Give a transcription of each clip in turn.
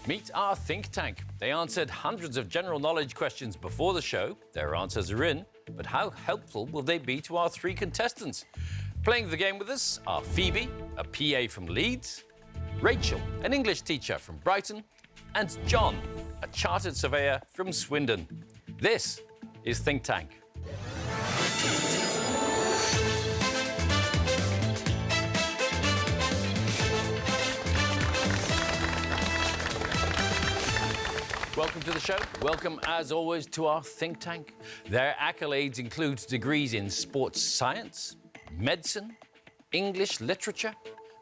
Meet our think tank. They answered hundreds of general knowledge questions before the show. Their answers are in, but how helpful will they be to our three contestants? Playing the game with us are Phoebe, a PA from Leeds, Rachel, an English teacher from Brighton, and John, a chartered surveyor from Swindon. This is Think Tank. Welcome to the show. Welcome, as always, to our think tank. Their accolades include degrees in sports science, medicine, English literature,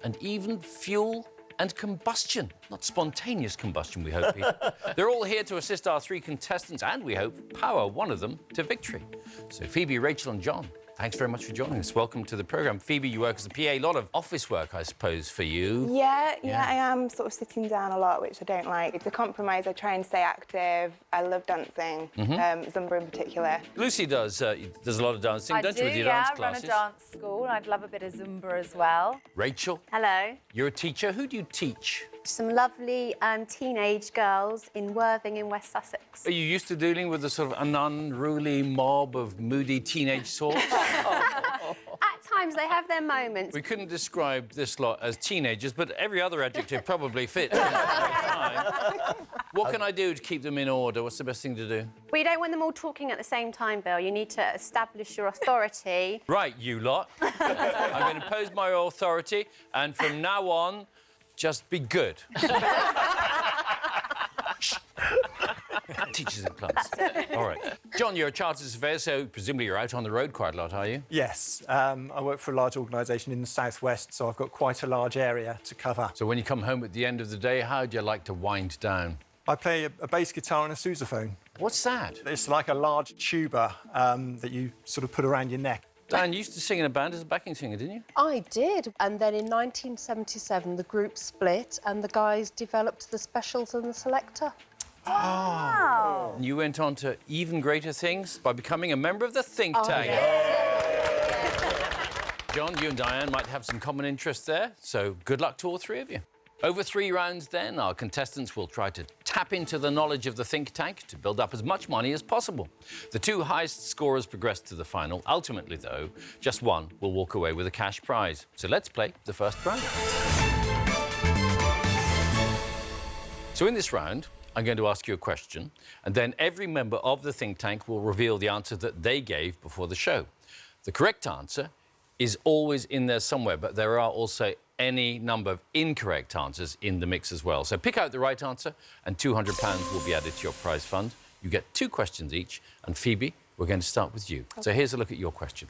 and even fuel and combustion. Not spontaneous combustion, we hope, Peter. They're all here to assist our three contestants and, we hope, power one of them to victory. So, Phoebe, Rachel and John, thanks very much for joining us. Welcome to the programme. Phoebe, you work as a PA. A lot of office work, I suppose, for you. Yeah, I am sort of sitting down a lot, which I don't like. It's a compromise. I try and stay active. I love dancing, Zumba in particular. Lucy does a lot of dancing, don't you, with your dance classes? I run a dance school, and I'd love a bit of Zumba as well. Rachel? Hello. You're a teacher. Who do you teach? Some lovely teenage girls in Worthing in West Sussex. Are you used to dealing with the sort of an unruly mob of moody teenage sorts? At times they have their moments. We couldn't describe this lot as teenagers, but every other adjective probably fits. What can I do to keep them in order? What's the best thing to do? We don't want them all talking at the same time, Bill. You need to establish your authority. Right, you lot. I'm going to impose my authority, and from now on, just be good. Teachers in class. All right. John, you're a chartered surveyor, so presumably you're out on the road quite a lot, are you? Yes. I work for a large organisation in the southwest, so I've got quite a large area to cover. So when you come home at the end of the day, how do you like to wind down? I play a bass guitar and a sousaphone. What's that? It's like a large tuba that you sort of put around your neck. Dan, you used to sing in a band as a backing singer, didn't you? I did. And then in 1977, the group split and the guys developed the Specials and the Selector. Oh. And you went on to even greater things by becoming a member of the Think Tank. Yes. John, you and Diane might have some common interests there, so good luck to all three of you. Over 3 rounds, then, our contestants will try to tap into the knowledge of the think tank to build up as much money as possible. The 2 highest scorers progress to the final. Ultimately, though, just one will walk away with a cash prize. So let's play the first round. So in this round, I'm going to ask you a question, and then every member of the think tank will reveal the answer that they gave before the show. The correct answer is always in there somewhere, but there are also any number of incorrect answers in the mix as well. So pick out the right answer, and £200 will be added to your prize fund. You get 2 questions each, and Phoebe, we're going to start with you. Okay. So here's a look at your question.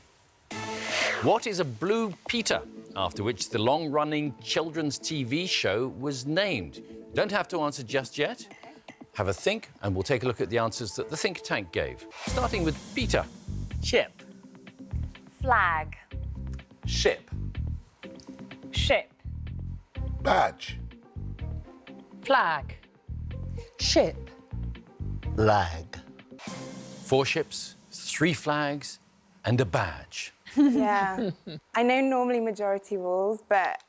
What is a Blue Peter, after which the long-running children's TV show was named? You don't have to answer just yet. Okay. Have a think, and we'll take a look at the answers that the think tank gave. Starting with Peter. Ship. Flag. Ship. Ship. Badge. Flag. Ship. Flag. 4 ships, 3 flags, and a badge. Yeah. I know normally majority rules, but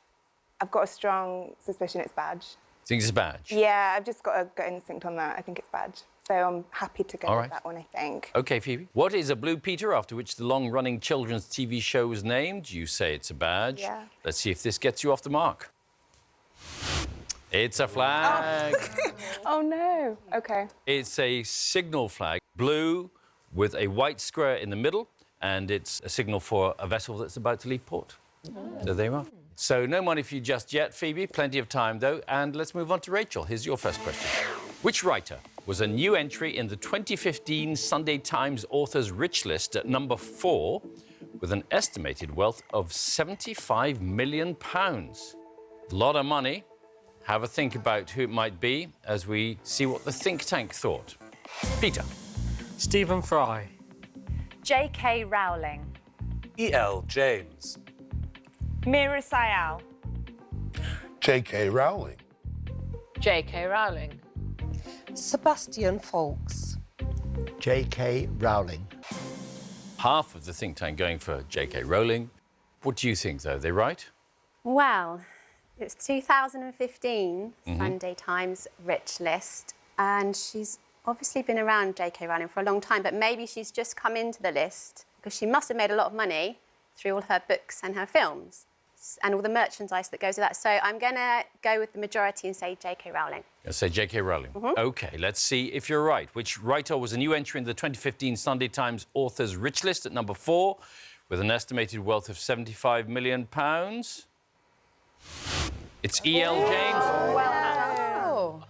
I've got a strong suspicion it's badge. Think it's a badge? Yeah, I've just got a gut instinct on that. I think it's badge. So I'm happy to go with that one, I think. OK, Phoebe. What is a Blue Peter, after which the long-running children's TV show was named? You say it's a badge. Yeah. Let's see if this gets you off the mark. It's a flag. Oh, no. OK. It's a signal flag, blue with a white square in the middle, and it's a signal for a vessel that's about to leave port. So there you are. So no money for you just yet, Phoebe. Plenty of time, though. And let's move on to Rachel. Here's your first question. Which writer was a new entry in the 2015 Sunday Times Authors' Rich List at number 4 with an estimated wealth of £75 million? A lot of money. Have a think about who it might be as we see what the think tank thought. Peter. Stephen Fry. J.K. Rowling. E.L. James. Mira Sayal. J.K. Rowling. J.K. Rowling. Sebastian Faulks. J.K. Rowling. Half of the think tank going for J.K. Rowling. What do you think, though? Are they right? Well, It's 2015 Sunday Times Rich List, and she's obviously been around J.K. Rowling for a long time, but maybe she's just come into the list because she must have made a lot of money through all her books and her films and all the merchandise that goes with that. So I'm going to go with the majority and say J.K. Rowling. Let's say J.K. Rowling. OK, let's see if you're right. Which writer was a new entry in the 2015 Sunday Times Authors' Rich List at number 4 with an estimated wealth of £75 million? It's E.L. James,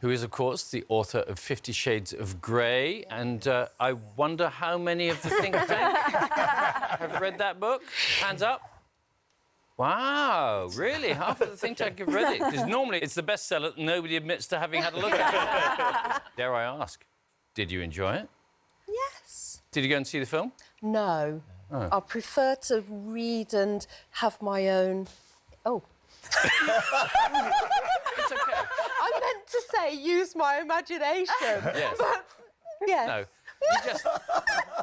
who is, of course, the author of 50 Shades of Grey. And I wonder how many of the think tank have read that book? Hands up. Wow, really? Half of the think tank have read it? Because normally it's the bestseller that nobody admits to having had a look at it. Dare I ask, did you enjoy it? Yes. Did you go and see the film? No. Oh. I prefer to read and have my own... Oh. It's OK. I meant to say use my imagination. Yes. But, yes. No. You just...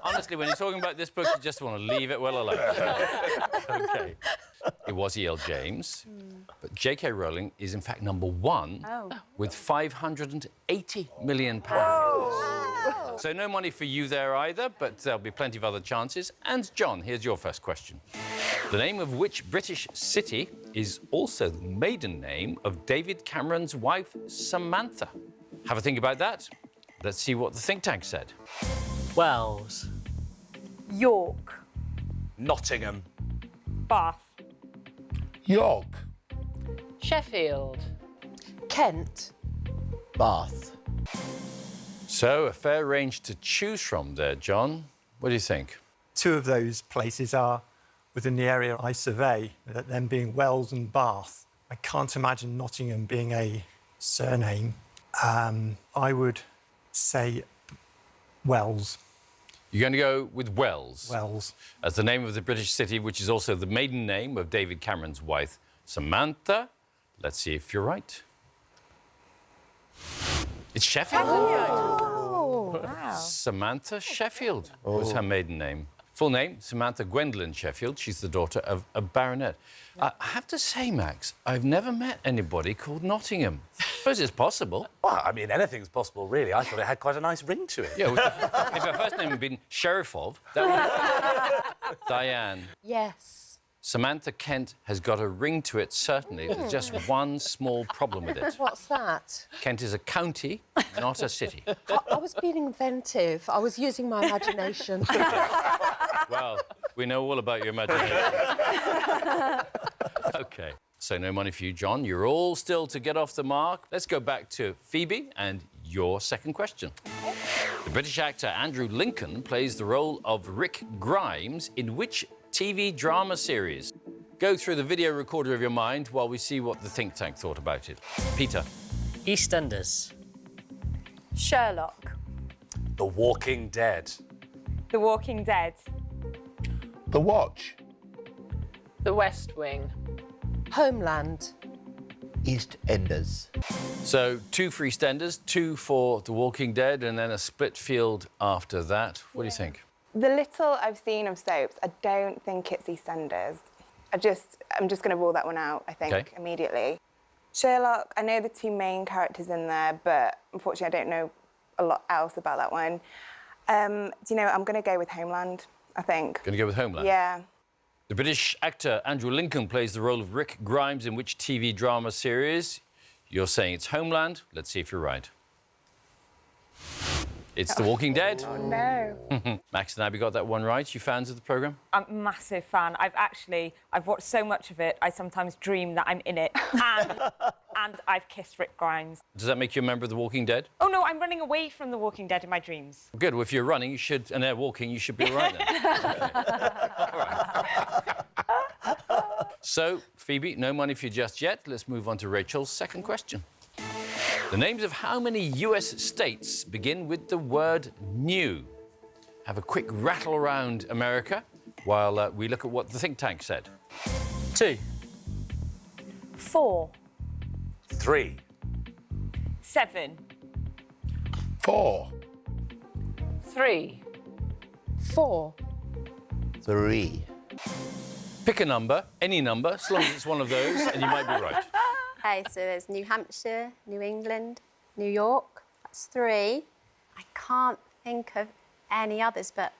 Honestly, when you're talking about this book, you just want to leave it well alone. OK. It was E.L. James, but J.K. Rowling is, in fact, number 1 with £580 million. So no money for you there either, but there'll be plenty of other chances. And, John, here's your first question. The name of which British city is also the maiden name of David Cameron's wife, Samantha? Have a think about that. Let's see what the think tank said. Wells. York. Nottingham. Bath. York. Sheffield. Kent. Bath. So, a fair range to choose from there, John. What do you think? 2 of those places are within the area I survey, them being Wells and Bath. I can't imagine Nottingham being a surname. I would say Wells. You're going to go with Wells. Wells. As the name of the British city, which is also the maiden name of David Cameron's wife, Samantha. Let's see if you're right. It's Sheffield. Oh, wow. Samantha Sheffield was her maiden name. Full name, Samantha Gwendolyn Sheffield. She's the daughter of a baronet. I have to say, Max, I've never met anybody called Nottingham. I suppose it's possible. Well, I mean, anything's possible, really. I thought it had quite a nice ring to it. Yeah, if her first name had been Sherifov, that would... Diane. Yes. Samantha Kent has got a ring to it, certainly. There's just one small problem with it. What's that? Kent is a county, not a city. I was being inventive. I was using my imagination. Well, we know all about your imagination. OK, so no money for you, John. You're all still to get off the mark. Let's go back to Phoebe and your second question. The British actor Andrew Lincoln plays the role of Rick Grimes in which TV drama series? Go through the video recorder of your mind while we see what the think tank thought about it. Peter. EastEnders. Sherlock. The Walking Dead. The Walking Dead. The Watch. The West Wing. Homeland. EastEnders. So 2 for EastEnders, 2 for The Walking Dead, and then a split field after that. What do you think? The little I've seen of soaps, I don't think it's EastEnders. I'm just going to rule that one out, I think, immediately. Sherlock, I know the 2 main characters in there, but unfortunately I don't know a lot else about that one. Do you know, I'm going to go with Homeland, I think. Going to go with Homeland? Yeah. The British actor Andrew Lincoln plays the role of Rick Grimes in which TV drama series? You're saying it's Homeland. Let's see if you're right. It's The Walking Dead. Oh, no. Max and Abby got that one right. You fans of the programme? I'm a massive fan. I've watched so much of it, I sometimes dream that I'm in it. And I've kissed Rick Grimes. Does that make you a member of The Walking Dead? Oh, no, I'm running away from The Walking Dead in my dreams. Good. Well, if you're running, you should, and they're walking, you should be all right then. All right. So, Phoebe, no money for you just yet. Let's move on to Rachel's second question. The names of how many US states begin with the word new? Have a quick rattle around America while we look at what the think tank said. 2. 4. 3. 7. 4. 3. 4. 3. Pick a number, any number, as long as it's one of those, and you might be right. Okay, so there's New Hampshire, New England, New York. That's 3. I can't think of any others, but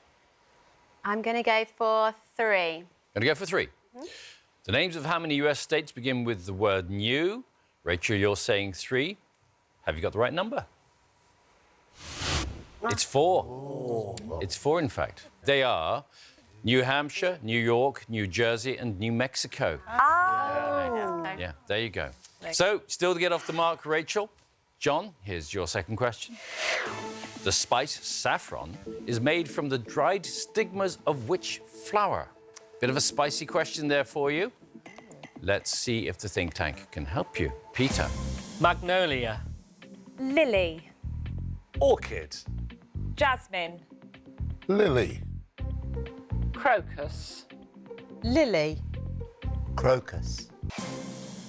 I'm going to go for 3. Going to go for 3. The names of how many US states begin with the word new? Rachel, you're saying 3. Have you got the right number? It's 4. Oh. It's 4, in fact. They are New Hampshire, New York, New Jersey and New Mexico. Oh. Yeah, there you go. So, still to get off the mark, Rachel. John, here's your second question. The spice saffron is made from the dried stigmas of which flower? Bit of a spicy question there for you. Let's see if the think tank can help you. Peter. Magnolia. Lily. Orchid. Jasmine. Lily. Crocus. Lily. Crocus.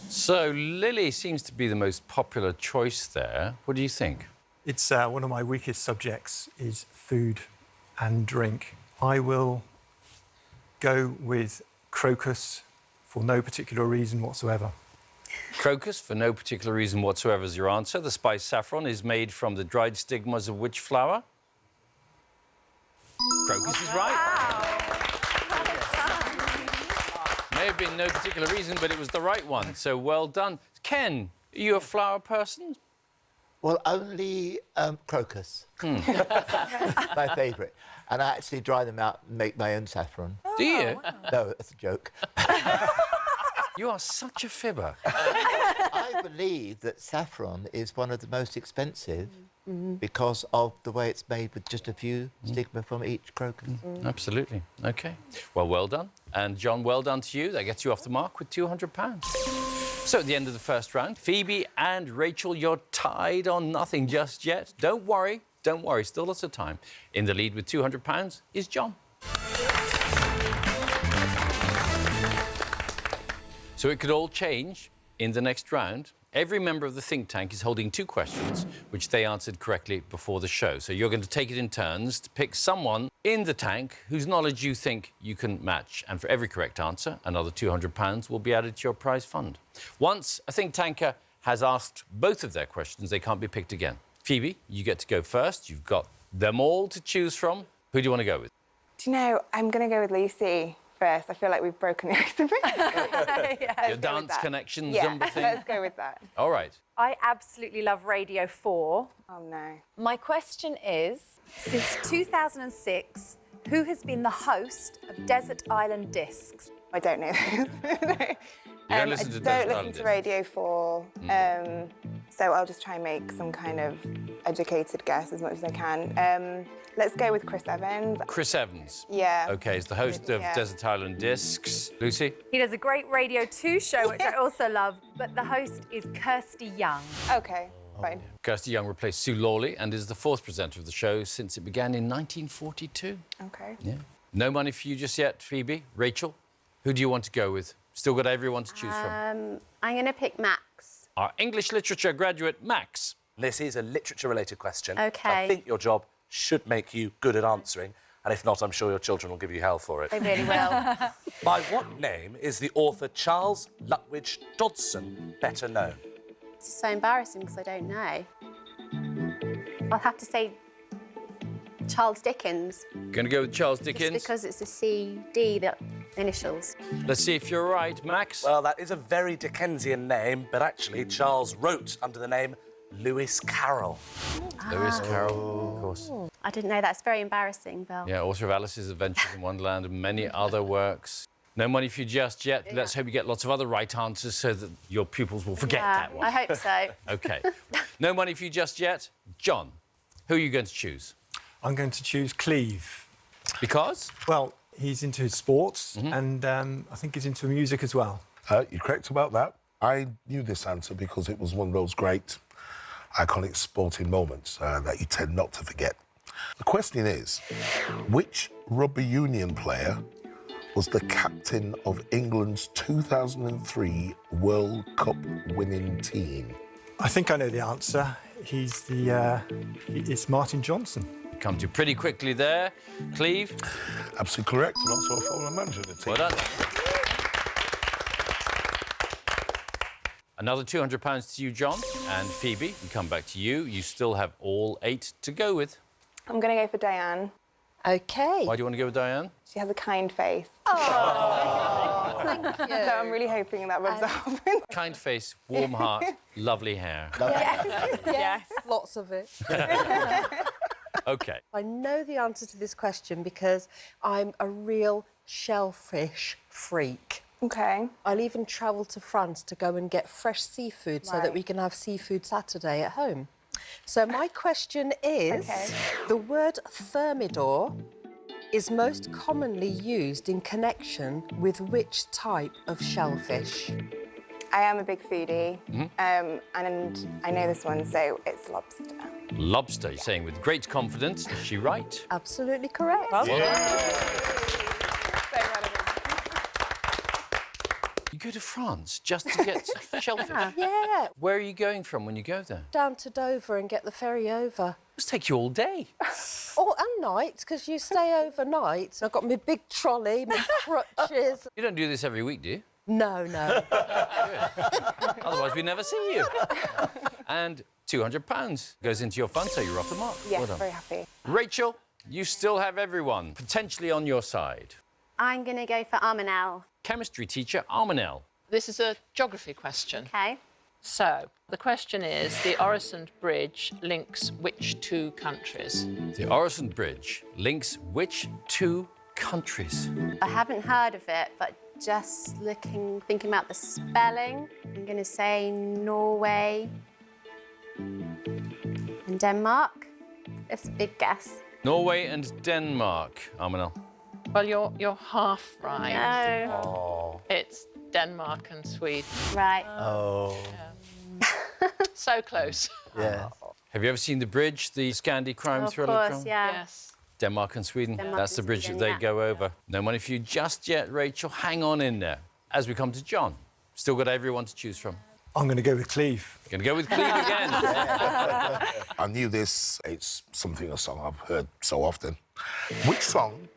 So, lily seems to be the most popular choice there. What do you think? It's one of my weakest subjects is food and drink. I will go with crocus for no particular reason whatsoever. Crocus, for no particular reason whatsoever, is your answer. The spice saffron is made from the dried stigmas of which flower? Crocus is right. May have been no particular reason, but it was the right one. So well done. Ken, are you a flower person? Well, only crocus. My favourite. And I actually dry them out and make my own saffron. Do you? No, that's a joke. You are such a fibber. I believe that saffron is one of the most expensive because of the way it's made with just a few stigma from each crocus. Absolutely. OK. Well done. And, John, well done to you. That gets you off the mark with £200. So, at the end of the first round, Phoebe and Rachel, you're tied on nothing just yet. Don't worry. Don't worry. Still lots of time. In the lead with £200 is John. So it could all change in the next round. Every member of the think tank is holding 2 questions, which they answered correctly before the show. So you're going to take it in turns to pick someone in the tank whose knowledge you think you can match. And for every correct answer, another £200 will be added to your prize fund. Once a think tanker has asked both of their questions, they can't be picked again. Phoebe, you get to go first. You've got them all to choose from. Who do you want to go with? Do you know, I'm going to go with Lucy first. I feel like we've broken the ice a bit. Your dance connection, yeah, Zumba thing? let's go with that. All right. I absolutely love Radio 4. Oh, no. My question is, since 2006, who has been the host of Desert Island Discs? I don't know this. You don't listen to I Desert don't Island listen to Radio 4, so I'll just try and make some kind of educated guess as much as I can. Let's go with Chris Evans. Chris Evans. Yeah. OK, he's the host of Desert Island Discs. Lucy? He does a great Radio 2 show, which I also love, but the host is Kirsty Young. OK, fine. Kirsty Young replaced Sue Lawley and is the 4th presenter of the show since it began in 1942. OK. Yeah. No money for you just yet, Phoebe. Rachel, who do you want to go with? Still got everyone to choose from. I'm going to pick Max. Our English literature graduate, Max. This is a literature-related question. OK. I think your job should make you good at answering, and if not, I'm sure your children will give you hell for it. They really will. By what name is the author Charles Lutwidge Dodson better known? This is so embarrassing because I don't know. I'll have to say Charles Dickens. Going to go with Charles Dickens? Just because it's a C.D., the initials. Let's see if you're right, Max. Well, that is a very Dickensian name, but actually Charles wrote under the name Lewis Carroll. Lewis Carroll, of course. I didn't know that. It's very embarrassing, Bill. Yeah, author of Alice's Adventures in Wonderland and many other works. No money for you just yet. Let's hope you get lots of other right answers so that your pupils will forget that one. I hope so. OK. No money for you just yet. John, who are you going to choose? I'm going to choose Cleve. Because? Well, he's into his sports and I think he's into music as well. You're correct about that. I knew this answer because it was one of those great, iconic sporting moments that you tend not to forget. The question is, which rugby union player was the captain of England's 2003 World Cup winning team? I think I know the answer. It's Martin Johnson. Come to pretty quickly there. Cleve? Absolutely correct, and also a former manager of the team. Well done. Another £200 to you, John. And Phoebe, we come back to you. You still have all 8 to go with. I'm going to go for Diane. OK. Why do you want to go with Diane? She has a kind face. Oh, thank you. So I'm really hoping that rubs off. Kind face, warm heart, lovely hair. Yes. Lots of it. OK. I know the answer to this question because I'm a real shellfish freak. OK. I'll even travel to France to go and get fresh seafood so that we can have Seafood Saturday at home. So my question is, the word thermidor is most commonly used in connection with which type of shellfish? I am a big foodie, and I know this one, so it's lobster. Lobster, you're saying with great confidence. Is she right? Absolutely correct. Well, You go to France just to get shellfish? Yeah. Where are you going from when you go there? Down to Dover and get the ferry over. It must take you all day. Oh, and nights, because you stay overnight. I've got my big trolley, my crutches. You don't do this every week, do you? No. Otherwise, we never see you. And £200 goes into your fund, so you're off the mark. Yes, Well done. very happy. Rachel, you still have everyone potentially on your side. I'm going to go for Armanel. Chemistry teacher Armanel. This is a geography question. OK. So, the question is, the Oresund Bridge links which 2 countries? The Oresund Bridge links which 2 countries? I haven't heard of it, but just thinking about the spelling, I'm going to say Norway and Denmark. It's a big guess. Norway and Denmark, Armanel. Well, you're half right. No. It's Denmark and Sweden. Right. Oh. Yeah. So close. Yeah. Have you ever seen the bridge, the Scandi Crime Of Thriller course, drama? yeah. Yes. Denmark and Sweden. Denmark That's the and bridge Sweden, that they yeah. go over. No money for you just yet, Rachel. Hang on in there. As we come to John, still got everyone to choose from. I'm going to go with Cleve. Going to go with Cleve again. I knew this. It's a song I've heard so often. Which song,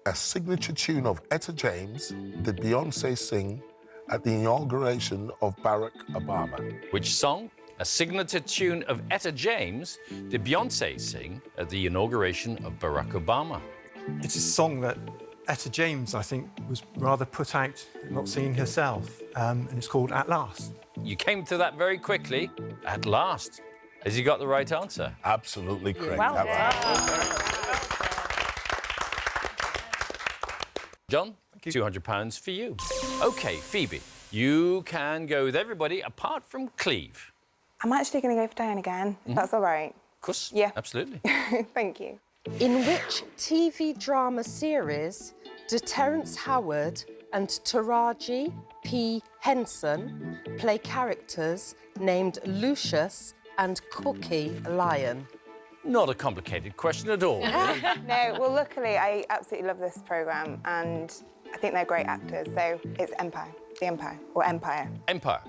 a signature tune of Etta James, did Beyoncé sing at the inauguration of Barack Obama? Which song, a signature tune of Etta James, did Beyoncé sing at the inauguration of Barack Obama? It's a song that Etta James, I think, was rather put out, not singing herself, and it's called At Last. You came to that very quickly. At last. Has he got the right answer? Absolutely correct. Well John, £200 for you. OK, Phoebe, you can go with everybody apart from Cleve. I'm actually going to go for Diane again, if that's all right. Of course. Yeah. Absolutely. Thank you. In which TV drama series do Terence Howard and Taraji P. Henson play characters named Lucius and Cookie Lion? Not a complicated question at all. No, well, luckily, I absolutely love this programme, and I think they're great actors, so it's Empire. The Empire, or Empire. Empire.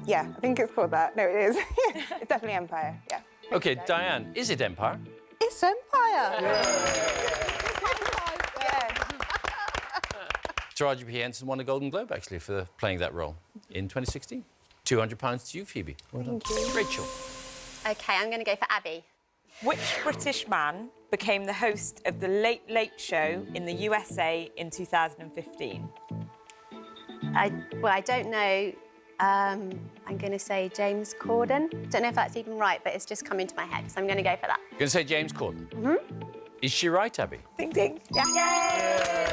Yeah, I think it's called that. No, it is. It's definitely Empire, yeah. OK, Diane, is it Empire? It's Empire. Taraji P. Henson won a Golden Globe, actually, for playing that role in 2016. £200 to you, Phoebe. Well done. Thank you. Rachel. OK, I'm going to go for Abby. Which British man became the host of The Late Late Show in the USA in 2015? I don't know. I'm going to say James Corden. Don't know if that's even right, but it's just come into my head, so I'm going to go for that. Going to say James Corden. Is she right, Abby? Ding, ding. Yeah.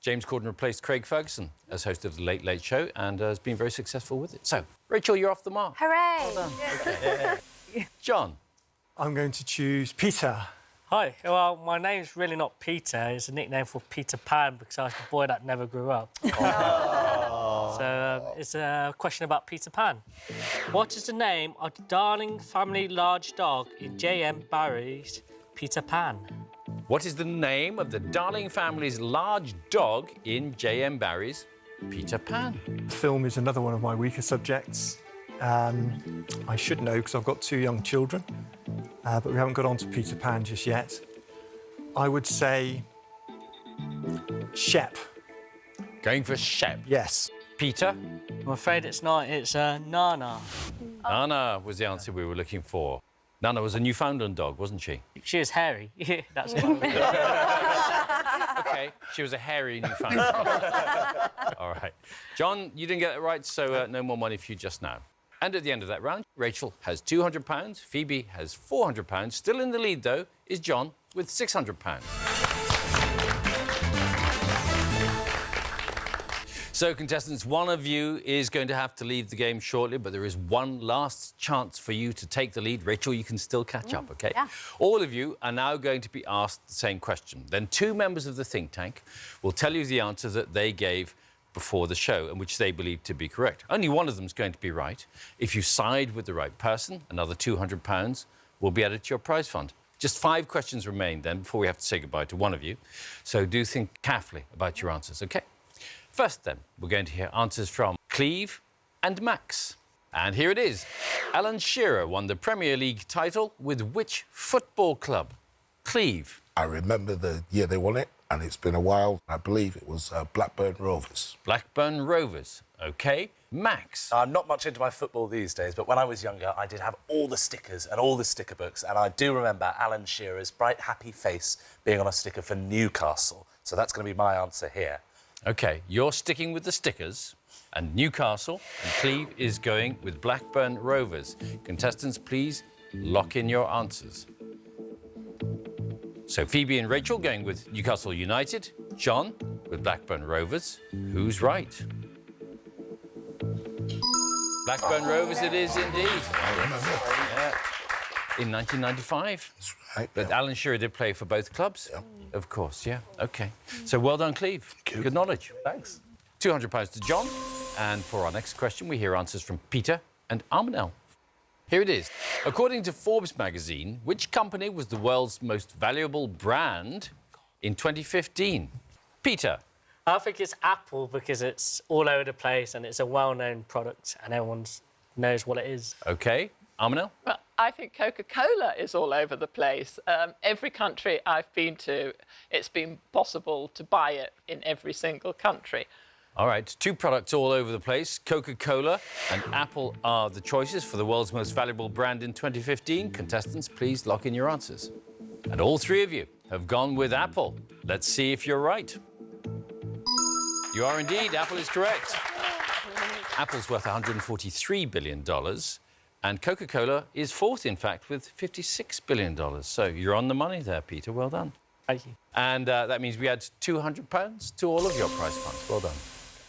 James Corden replaced Craig Ferguson as host of The Late Late Show and has been very successful with it. So, Rachel, you're off the mark. Hooray! John. I'm going to choose Peter. Hi, well, my name's really not Peter. It's a nickname for Peter Pan because I was the boy that never grew up. So it's a question about Peter Pan. What is the name of the Darling family large dog in J.M. Barrie's Peter Pan? What is the name of the Darling family's large dog in J.M. Barrie's Peter Pan? Film is another one of my weaker subjects. I should know because I've got 2 young children, but we haven't got on to Peter Pan just yet. I would say Shep. Going for Shep. Yes. Peter? I'm afraid it's not. It's Nana. Nana was the answer we were looking for. Nana was a Newfoundland dog, wasn't she? She was hairy. That's it. OK, she was a hairy Newfoundland dog. All right. John, you didn't get it right, so no more money for you just now. And at the end of that round, Rachel has £200, Phoebe has £400. Still in the lead, though, is John with £600. So, contestants, one of you is going to have to leave the game shortly, but there is one last chance for you to take the lead. Rachel, you can still catch up, OK? Yeah. All of you are now going to be asked the same question. Then two members of the think tank will tell you the answer that they gave before the show and which they believe to be correct. Only one of them is going to be right. If you side with the right person, another £200 will be added to your prize fund. Just 5 questions remain then before we have to say goodbye to one of you. So do think carefully about your answers, OK? First, then, we're going to hear answers from Cleve and Max. And here it is. Alan Shearer won the Premier League title with which football club? Cleve. I remember the year they won it, and it's been a while. I believe it was Blackburn Rovers. Blackburn Rovers. OK. Max. I'm not much into my football these days, but when I was younger, I did have all the stickers and all the sticker books, and I do remember Alan Shearer's bright, happy face being on a sticker for Newcastle. So that's going to be my answer here. OK, you're sticking with the stickers, and Newcastle, and Cleve is going with Blackburn Rovers. Contestants, please lock in your answers. So Phoebe and Rachel going with Newcastle United, John with Blackburn Rovers. Who's right? Blackburn Rovers it is indeed. Yeah. In 1995. That's right. But Alan Shearer did play for both clubs? Yeah. Of course, yeah. OK. So well done, Cleve. Good knowledge. Thanks. £200 to John. And for our next question, we hear answers from Peter and Armanel. Here it is. According to Forbes magazine, which company was the world's most valuable brand in 2015? Peter. I think it's Apple because it's all over the place and it's a well-known product and everyone knows what it is. OK. Armanel? Well, I think Coca-Cola is all over the place. Every country I've been to, it's been possible to buy it in every single country. All right, 2 products all over the place. Coca-Cola and Apple are the choices for the world's most valuable brand in 2015. Contestants, please lock in your answers. And all 3 of you have gone with Apple. Let's see if you're right. You are indeed. Apple is correct. Apple's worth $143 billion. And Coca-Cola is 4th, in fact, with $56 billion. So you're on the money there, Peter. Well done. Thank you. And that means we add £200 to all of your prize funds. Well done.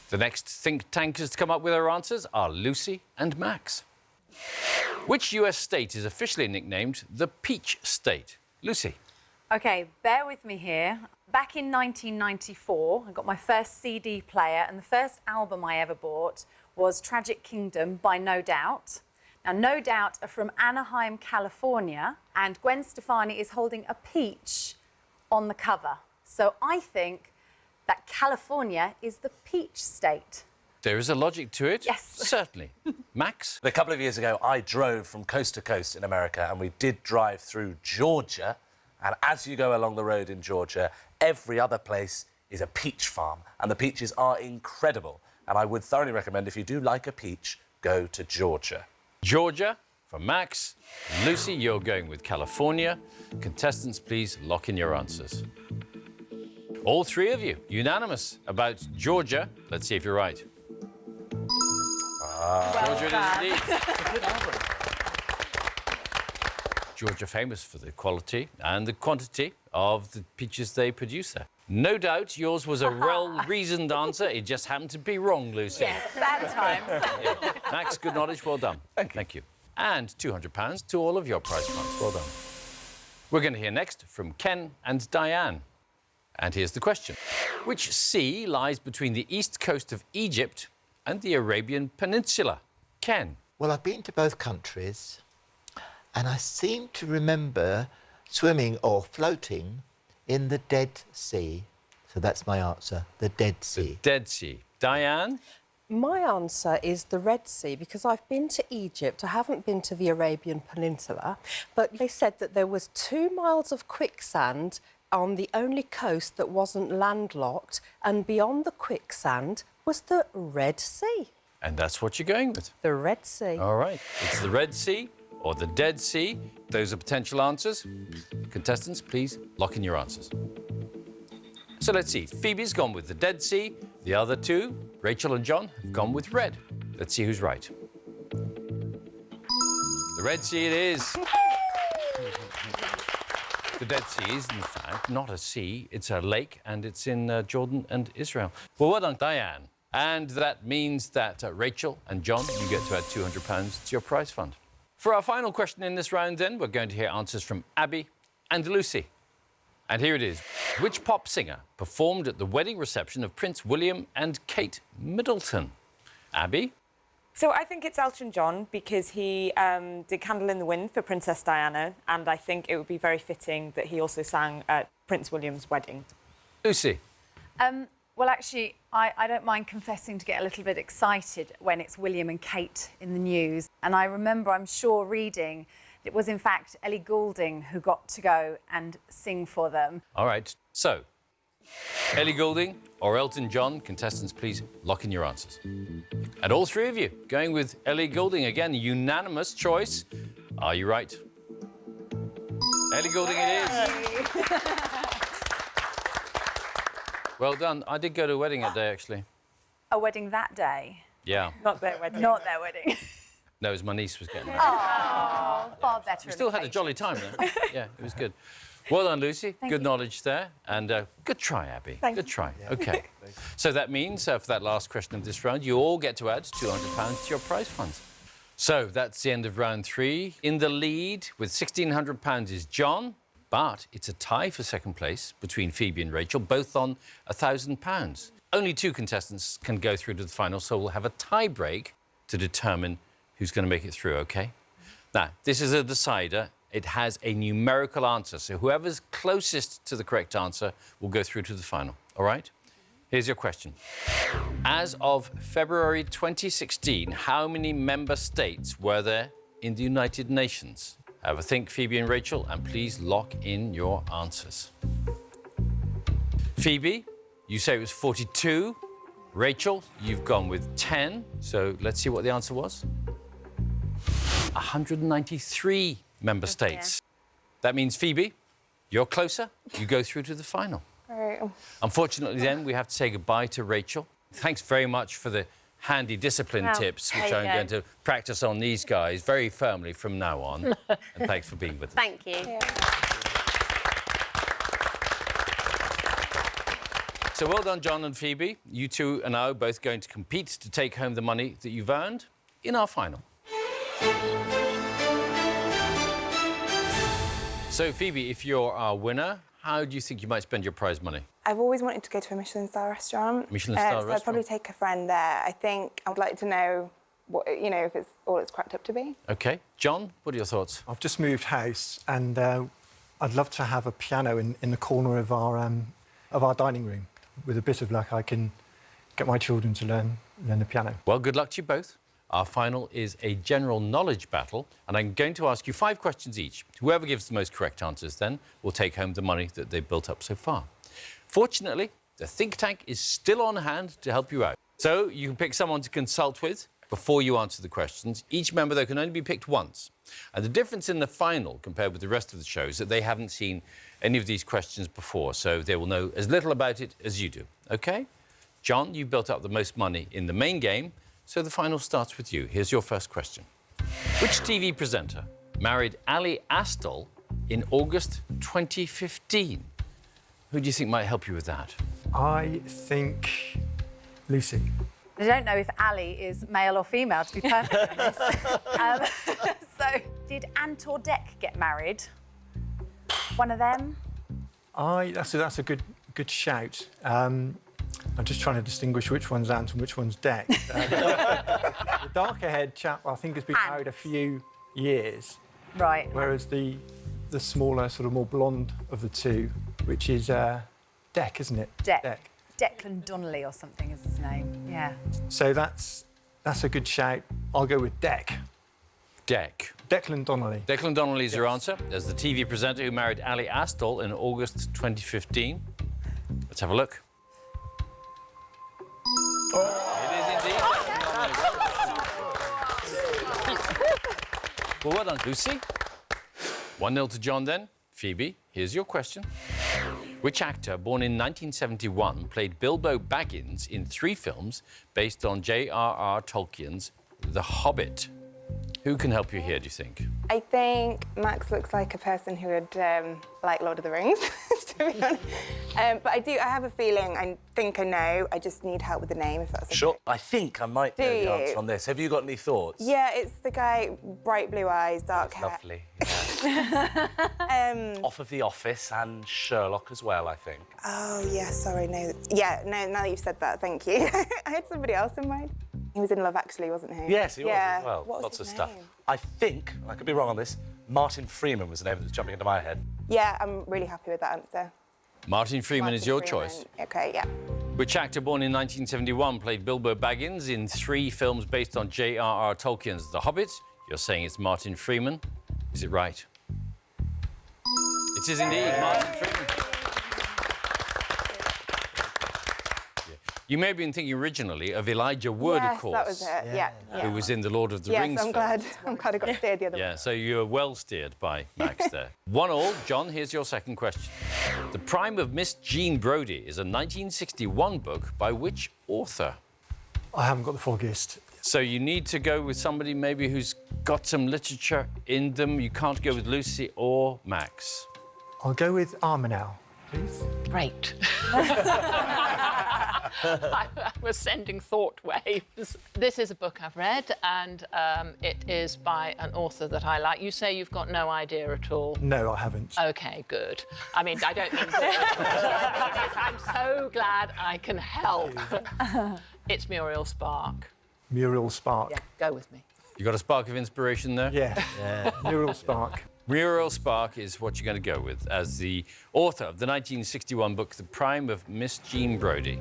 The next think tankers to come up with their answers are Lucy and Max. Which US state is officially nicknamed the Peach State? Lucy. OK, bear with me here. Back in 1994, I got my first CD player, and the first album I ever bought was Tragic Kingdom by No Doubt. Now, No Doubt are from Anaheim, California, and Gwen Stefani is holding a peach on the cover. So I think that California is the peach state. There is a logic to it. Yes. Certainly. Max? A couple of years ago, I drove from coast to coast in America, and we did drive through Georgia. And as you go along the road in Georgia, every other place is a peach farm. And the peaches are incredible. And I would thoroughly recommend, if you do like a peach, go to Georgia. Georgia from Max. Lucy, you're going with California. Contestants, please lock in your answers. All 3 of you, unanimous about Georgia. Let's see if you're right. Georgia it is indeed. Georgia famous for the quality and the quantity of the peaches they produce there. No doubt yours was a well-reasoned answer. It just happened to be wrong, Lucy. Yes, sad times. Yeah. Max, good knowledge. Well done. Thank you. And £200 to all of your prize funds. Well done. We're going to hear next from Ken and Diane. And here's the question. Which sea lies between the east coast of Egypt and the Arabian Peninsula? Ken. Well, I've been to both countries, and I seem to remember swimming or floating in the Dead Sea. So that's my answer, the Dead Sea. The Dead Sea. Diane? My answer is the Red Sea, because I've been to Egypt. I haven't been to the Arabian Peninsula, but they said that there was 2 miles of quicksand on the only coast that wasn't landlocked and beyond the quicksand was the Red Sea. And that's what you're going with. The Red Sea. All right. It's the Red Sea or the Dead Sea. Those are potential answers. Contestants, please lock in your answers. So let's see. Phoebe's gone with the Dead Sea. The other two, Rachel and John, have gone with red. Let's see who's right. The Red Sea it is. The Dead Sea is, in fact, not a sea. It's a lake, and it's in Jordan and Israel. Well done, Diane. And that means that Rachel and John, you get to add £200 to your prize fund. For our final question in this round, then, we're going to hear answers from Abby and Lucy. And here it is. Which pop singer performed at the wedding reception of Prince William and Kate Middleton? Abby? So I think it's Elton John because he did Candle in the Wind for Princess Diana, and I think it would be very fitting that he also sang at Prince William's wedding. Lucy? Well, actually, I don't mind confessing to get a little bit excited when it's William and Kate in the news. And I remember, I'm sure, reading it was, in fact, Ellie Goulding who got to go and sing for them. All right. So, Ellie Goulding or Elton John? Contestants, please lock in your answers. And all three of you going with Ellie Goulding. Again, unanimous choice. Are you right? Ellie Goulding it is. Well done. I did go to a wedding that day, actually. A wedding that day? Yeah. Not their wedding. Not their wedding. No, it was my niece was getting married. Oh, far better. We still had a jolly time then. Yeah, it was good. Well done, Lucy. Good knowledge there. And good try, Abby. Good try. OK. So that means, for that last question of this round, you all get to add £200 to your prize funds. So that's the end of round 3. In the lead with £1,600 is John, but it's a tie for second place between Phoebe and Rachel, both on £1,000. Only 2 contestants can go through to the final, so we'll have a tie break to determine who's going to make it through, OK? Now, this is a decider. It has a numerical answer, so whoever's closest to the correct answer will go through to the final, all right? Here's your question. As of February 2016, how many member states were there in the United Nations? Have a think, Phoebe and Rachel, and please lock in your answers. Phoebe, you say it was 42. Rachel, you've gone with 10. So let's see what the answer was. 193 member states. That means, Phoebe, you're closer. You go through to the final. Right. Unfortunately, then, we have to say goodbye to Rachel. Thanks very much for the handy discipline tips, which I'm going to practice on these guys very firmly from now on. And thanks for being with us. Thank you. Yeah. So well done, John and Phoebe. You two are now both going to compete to take home the money that you've earned in our final. So, Phoebe, if you're our winner, how do you think you might spend your prize money? I've always wanted to go to a Michelin star restaurant. Michelin star So restaurant? I'd probably take a friend there. I think I would like to know what, you know, if it's all it's cracked up to be. OK. John, what are your thoughts? I've just moved house, and I'd love to have a piano in the corner of our dining room. With a bit of luck, I can get my children to learn the piano. Well, good luck to you both. Our final is a general knowledge battle, and I'm going to ask you 5 questions each. Whoever gives the most correct answers, then, will take home the money that they've built up so far. Fortunately, the think tank is still on hand to help you out. So you can pick someone to consult with before you answer the questions. Each member, though, can only be picked once. And the difference in the final, compared with the rest of the show, is that they haven't seen any of these questions before, so they will know as little about it as you do. OK? John, you built up the most money in the main game, so the final starts with you. Here's your first question. Which TV presenter married Ali Astle in August 2015? Who do you think might help you with that? I think Lucy. I don't know if Ali is male or female, to be perfectly honest. So, did Ant or Dec get married? One of them? That's a good shout. I'm just trying to distinguish which one's Ant and which one's Dec. The darker-haired chap, I think, has been married a few years. Right. Whereas the smaller, sort of more blonde of the two, which is Dec, isn't it? Dec. Declan Donnelly or something is his name. Yeah. So that's a good shout. I'll go with Dec. Dec. Declan Donnelly. Declan Donnelly is your answer, as the TV presenter who married Ali Astol in August 2015. Let's have a look. It is indeed Declan Donnelly. Well done, Lucy. 1-0 to John then. Phoebe, here's your question. Which actor, born in 1971, played Bilbo Baggins in 3 films based on J.R.R. Tolkien's The Hobbit? Who can help you here, do you think? I think Max looks like a person who would like Lord of the Rings, to be honest. But I have a feeling, I think I know. I just need help with the name, if that's okay. Sure. I think I might know the answer on this. Have you got any thoughts? Yeah, it's the guy, bright blue eyes, dark hair. Lovely. Off of The Office and Sherlock as well, I think. Oh, yeah, sorry, no. Yeah, no, now that you've said that, thank you. I had somebody else in mind. He was in Love Actually, wasn't he? Yes, he was as well. What was Lots his of stuff. name? I think, I could be wrong on this, Martin Freeman was the name that was jumping into my head. Yeah, I'm really happy with that answer. Martin Freeman is your choice. OK, yeah. Which actor born in 1971 played Bilbo Baggins in 3 films based on J.R.R. Tolkien's The Hobbit? You're saying it's Martin Freeman. Is it right? It is indeed Martin Freeman. You may have been thinking originally of Elijah Wood, of course. That was it. Yeah. Who was in the Lord of the Rings I'm glad I got steered the other way. Yeah, so you were well steered by Max there. 1-1. John, here's your second question. The Prime of Miss Jean Brodie is a 1961 book by which author? I haven't got the foggiest. So you need to go with somebody maybe who's got some literature in them. You can't go with Lucy or Max. I'll go with Armanel, please. Great. I was sending thought waves. This is a book I've read, and it is by an author that I like. You say you've got no idea at all. No, I haven't. OK, good. I mean, I don't mean good. I'm so glad I can help. It's Muriel Spark. Muriel Spark. Yeah, go with me. You got a spark of inspiration there? Yeah. Muriel Spark. Muriel Spark is what you're going to go with as the author of the 1961 book, The Prime of Miss Jean Brodie.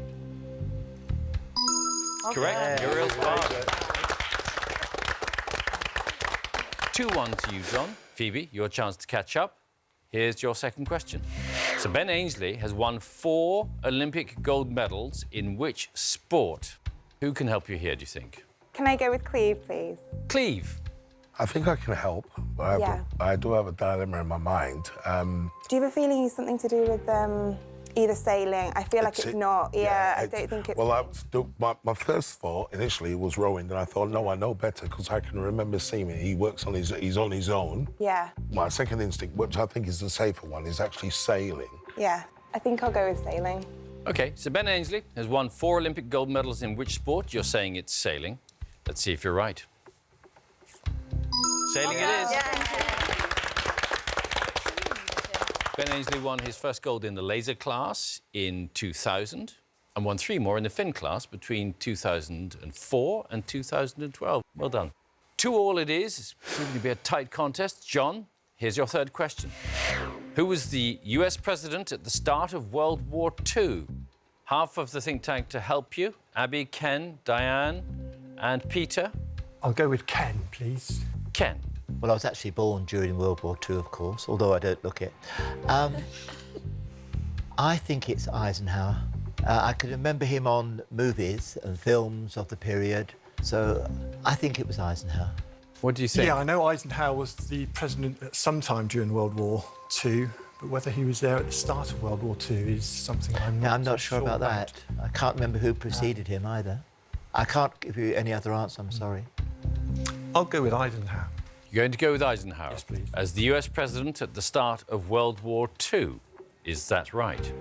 Okay. Correct, Muriel Spark. 2-1 to you, John. Phoebe, your chance to catch up. Here's your second question. So Ben Ainsley has won 4 Olympic gold medals in which sport? Who can help you here, do you think? Can I go with Cleve, please? Cleve. I think I can help. I do have a dilemma in my mind. Do you have a feeling it's something to do with either sailing? I feel like it's not. Yeah, I don't think it's... Well, my first thought initially was rowing, and I thought, no, I know better, because I can remember seeing it. He works on he's on his own. Yeah. My second instinct, which I think is the safer one, is actually sailing. Yeah, I think I'll go with sailing. OK, so Ben Ainsley has won 4 Olympic gold medals in which sport? You're saying it's sailing. Let's see if you're right. Sailing it is. Ben Ainsley won his first gold in the laser class in 2000 and won 3 more in the fin class between 2004 and 2012. Well done. 2-2 it is. It's proving to be a tight contest. John, here's your third question. Who was the US president at the start of World War II? Half of the think tank to help you. Abby, Ken, Diane and Peter. I'll go with Ken, please. Ken. Well, I was actually born during World War II, of course, although I don't look it. I think it's Eisenhower. I can remember him on movies and films of the period, so I think it was Eisenhower. What do you think? Yeah, I know Eisenhower was the president at some time during World War II, but whether he was there at the start of World War II is something I'm not sure about that. I can't remember who preceded him either. I can't give you any other answer, I'm sorry. I'll go with Eisenhower. You're going to go with Eisenhower? Yes, please. As the US president at the start of World War II. Is that right?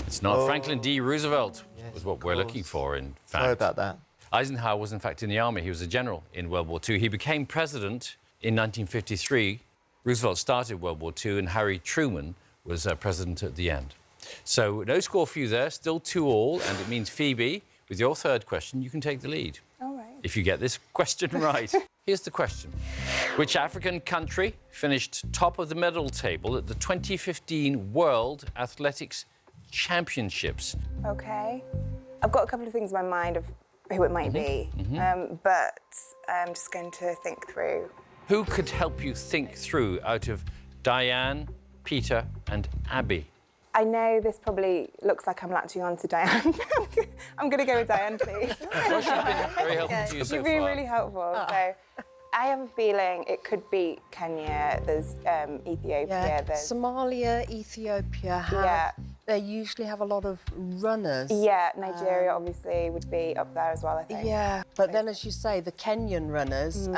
It's not. Franklin D. Roosevelt was what we're looking for, in fact. Sorry about that. Eisenhower was, in fact, in the army. He was a general in World War II. He became president in 1953. Roosevelt started World War II, and Harry Truman was president at the end. So no score for you there, still 2-2, and it means, Phoebe, with your third question, you can take the lead. All right. If you get this question right. Here's the question. Which African country finished top of the medal table at the 2015 World Athletics Championships? OK. I've got a couple of things in my mind of who it might be. But I'm just going to think through. Who could help you think through out of Diane, Peter and Abby? I know this probably looks like I'm latching on to Diane. I'm going to go with Diane, please. Well, she's been very helpful to you so You've been far. really helpful. So I have a feeling it could be Kenya, there's Ethiopia, Yeah, there's... Somalia, Ethiopia have... They usually have a lot of runners. Yeah, Nigeria obviously would be up there as well, I think. Yeah, but then as you say, the Kenyan runners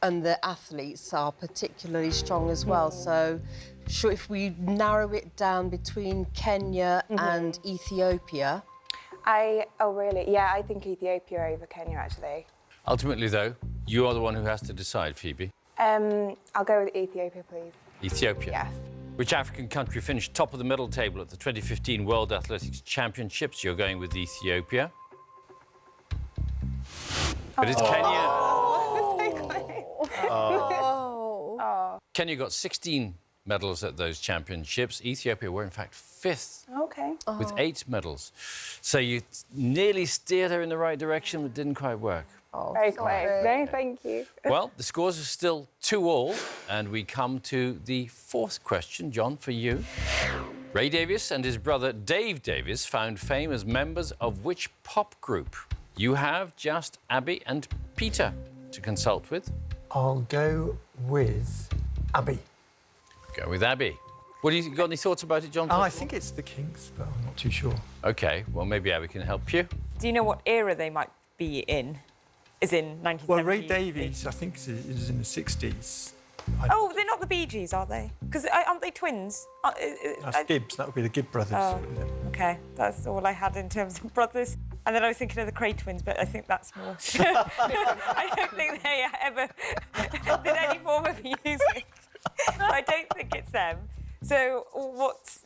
and the athletes are particularly strong as well. So sure, if we narrow it down between Kenya and Ethiopia... Oh, really? Yeah, I think Ethiopia over Kenya, actually. Ultimately, though, you are the one who has to decide, Phoebe. I'll go with Ethiopia, please. Ethiopia. Yes. Which African country finished top of the medal table at the 2015 World Athletics Championships? You're going with Ethiopia. But it's Kenya. Kenya got 16 medals at those championships. Ethiopia were, in fact, 5th Okay. with 8 medals. So you nearly steered her in the right direction, but didn't quite work. Very close. No, thank you. Well, the scores are still 2-2, and we come to the 4th question, John, for you. Ray Davies and his brother Dave Davies found fame as members of which pop group? You have just Abby and Peter to consult with. I'll go with Abby. Go with Abby. What do you got any thoughts about it, John? I think it's the Kinks, but I'm not too sure. OK, well, maybe Abby can help you. Do you know what era they might be in? Is in 1970s? Well, Ray Davies, I think, is in the 60s. Oh, they're not the Bee Gees, are they? Because aren't they twins? That's Gibbs. That would be the Gibb brothers. Oh, OK. That's all I had in terms of brothers. And then I was thinking of the Cray twins, but I think that's more... I don't think they ever did any form of music. So I don't think it's them. So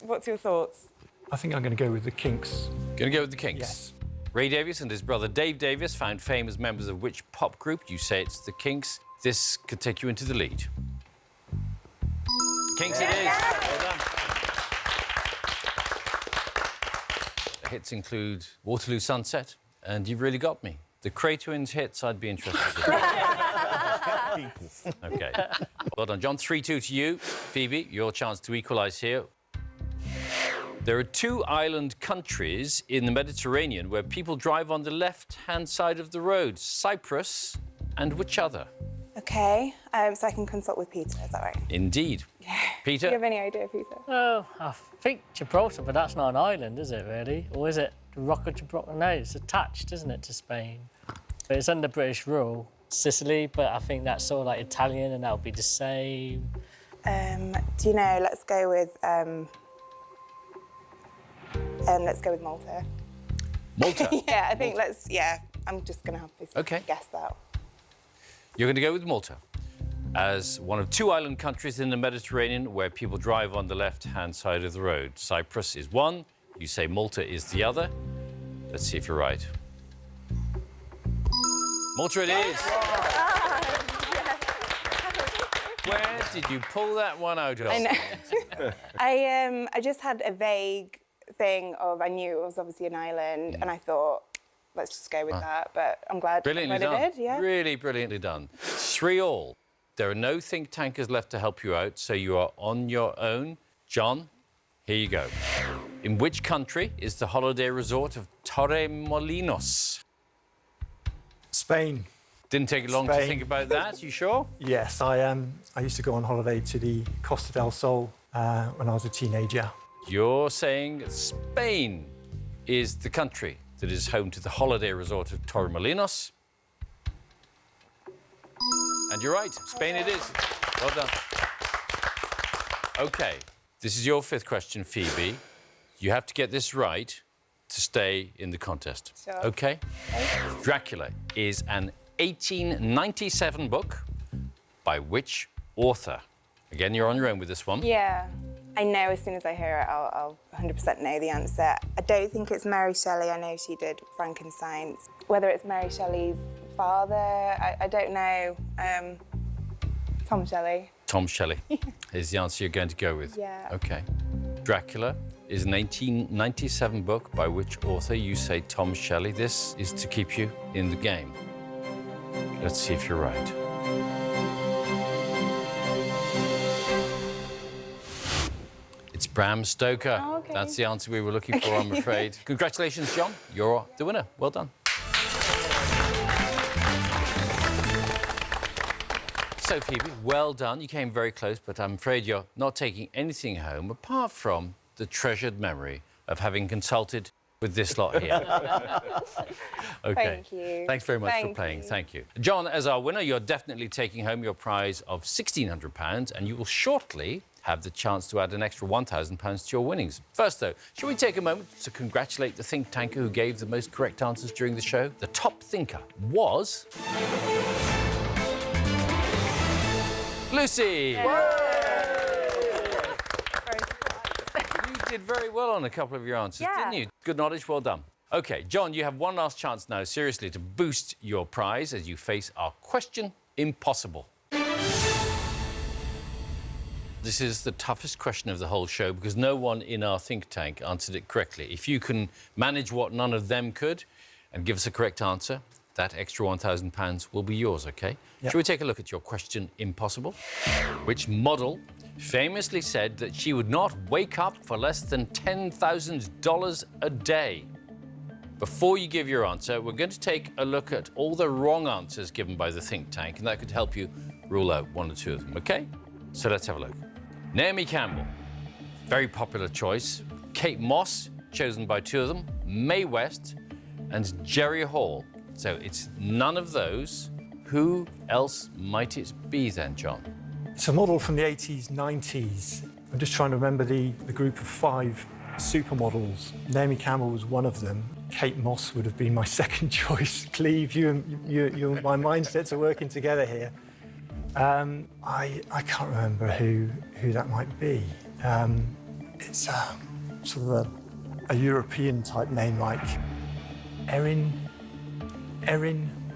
what's your thoughts? I think I'm going to go with the Kinks. Going to go with the Kinks? Yes. Ray Davies and his brother Dave Davies found fame as members of which pop group? You say it's the Kinks. This could take you into the lead. Kinks it is. Well done. The hits include Waterloo Sunset and You've Really Got Me. The Cray Twins hits, I'd be interested in. OK. Well done, John. 3-2 to you. Phoebe, your chance to equalise here. There are 2 island countries in the Mediterranean where people drive on the left-hand side of the road. Cyprus and which other? OK, so I can consult with Peter, is that right? Indeed. Peter? Do you have any idea, Peter? Oh, I think Gibraltar, but that's not an island, is it, really? Or is it the Rock of Gibraltar? No, it's attached, isn't it, to Spain? But it's under British rule. Sicily, but I think that's sort of like Italian, and that would be the same. Do you know, let's go with Malta. Malta? Yeah, I think I'm just going to have to guess that. You're going to go with Malta as one of 2 island countries in the Mediterranean where people drive on the left-hand side of the road. Cyprus is one. You say Malta is the other. Let's see if you're right. Malta it is. Where did you pull that one out of? I know. I just had a vague thing of, I knew it was obviously an island, and I thought, let's just go with that. But I'm glad I Brilliantly did. done. Yeah. Really brilliantly done. 3-3. There are no think tankers left to help you out, so you are on your own. John, here you go. In which country is the holiday resort of Torremolinos? Spain. Didn't take long to think about that. You sure? Yes, I used to go on holiday to the Costa del Sol when I was a teenager. You're saying Spain is the country that is home to the holiday resort of Torremolinos. And you're right, Spain it is. Well done. OK, this is your 5th question, Phoebe. You have to get this right to stay in the contest. Sure. OK? Dracula is an 1897 book by which author? Again, you're on your own with this one. Yeah. I know as soon as I hear it, I'll 100% know the answer. I don't think it's Mary Shelley. I know she did Frankenstein. Whether it's Mary Shelley's father, I don't know. Tom Shelley. Tom Shelley is the answer you're going to go with? Yeah. OK. Dracula is an 1897 book by which author? You say Tom Shelley. This is to keep you in the game. Let's see if you're right. It's Bram Stoker. Oh, okay. That's the answer we were looking for, I'm afraid. Congratulations, John. You're the winner. Well done. So, Phoebe, well done. You came very close, but I'm afraid you're not taking anything home apart from the treasured memory of having consulted with this lot here. OK. Thank you. Thanks very much for playing. Thank you. John, as our winner, you're definitely taking home your prize of £1,600, and you will shortly have the chance to add an extra £1,000 to your winnings. First, though, shall we take a moment to congratulate the think tanker who gave the most correct answers during the show? The top thinker was... Lucy! You did very well on a couple of your answers, didn't you? Good knowledge, well done. OK, John, you have one last chance now, seriously, to boost your prize as you face our Question Impossible. This is the toughest question of the whole show because no one in our think tank answered it correctly. If you can manage what none of them could and give us a correct answer, that extra £1,000 will be yours, OK? Yep. Shall we take a look at your Question Impossible? Which model famously said that she would not wake up for less than $10,000 a day? Before you give your answer, we're going to take a look at all the wrong answers given by the think tank, and that could help you rule out one or two of them, OK? So let's have a look. Naomi Campbell, very popular choice. Kate Moss, chosen by two of them. Mae West and Jerry Hall. So it's none of those. Who else might it be then, John? It's a model from the 80s, 90s. I'm just trying to remember the group of 5 supermodels. Naomi Campbell was one of them. Kate Moss would have been my second choice. Cleve, my mindsets are working together here. I can't remember who that might be. It's sort of a European type name like Erin,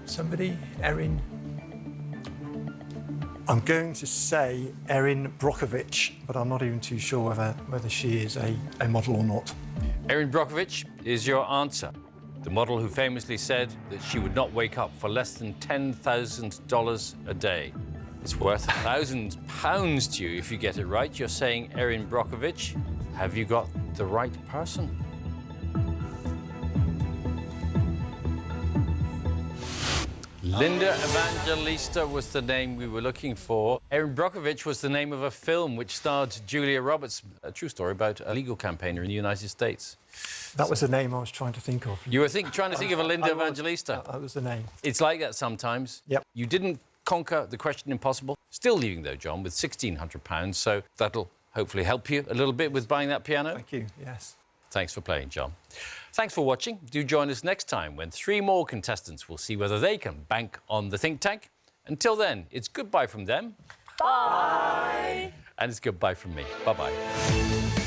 somebody? Erin? I'm going to say Erin Brockovich, but I'm not even too sure whether she is a model or not. Erin Brockovich is your answer. The model who famously said that she would not wake up for less than $10,000 a day. It's worth £1,000 to you if you get it right. You're saying Erin Brockovich. Have you got the right person? Linda Evangelista was the name we were looking for. Erin Brockovich was the name of a film which starred Julia Roberts, a true story about a legal campaigner in the United States. That was the name I was trying to think of. You were trying to think of a Linda Evangelista? That was the name. It's like that sometimes. Yep. You didn't conquer the Question Impossible. Still leaving, though, John, with £1,600, so that'll hopefully help you a little bit with buying that piano. Thank you, yes. Thanks for playing, John. Thanks for watching. Do join us next time when 3 more contestants will see whether they can bank on the think tank. Until then, it's goodbye from them. Bye. And it's goodbye from me. Bye-bye.